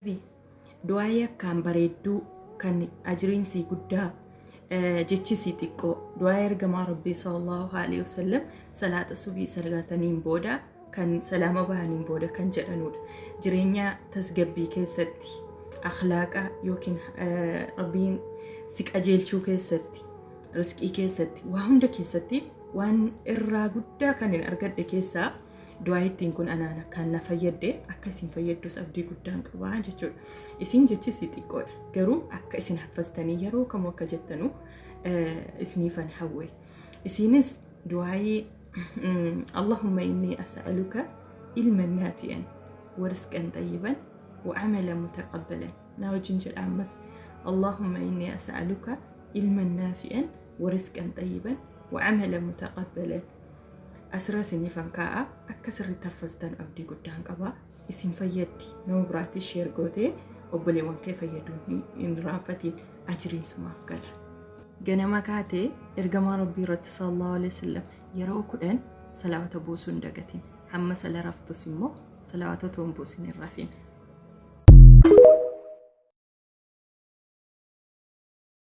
du'aayi akkaan bareedduu kan ajriinsii guddaa jechisii xiqqoo du'aayi ergamaa rabbii sallallahu alaihi wasallam salaata subii salaataniin booda kan salaama bahaniin booda kan jedhanudha. Jireenya tasgabbii keessatti akhlaaqa yookiin rabbiin si qajeelchuu keessatti rizqii keessatti waa hunda keessatti waan irraa guddaa kan hin argadde keessaa du'aayittiin kun anaan akkaan na fayyadde akkasiin fayyadus abdii guddaan qabaa jechuudha. Isin jechisi xiqqoodha garuu akka isin haffastanii yeroo kamuu akka jettanu isiniifan hawwe. Isinis du'aayii Allahumma inni as'aluka ilman naafi'an wa rizqan tayyiban wa amalan mutaqabbalan. Na wajjin jedha ammas Allahumma inni as'aluka ilman naafi'an wa rizqan tayyiban wa amalan mutaqabbalan. Asirra isiniifan kaa'a akka sirriitti haffastan abdii guddaan qabaa. Isin fayyaddi nama biraatis sheer gootee obboleewwan kee fayyaduun hin raanfatiin ajriin sumaaf gala. Ganama kaatee ergamaa rabbii irratti sallallahu alaihi wasallam yeroo 10 salaawata buusuu hin dagatin. Hamma sala raftus immoo salaawata toon buusin hin rafin.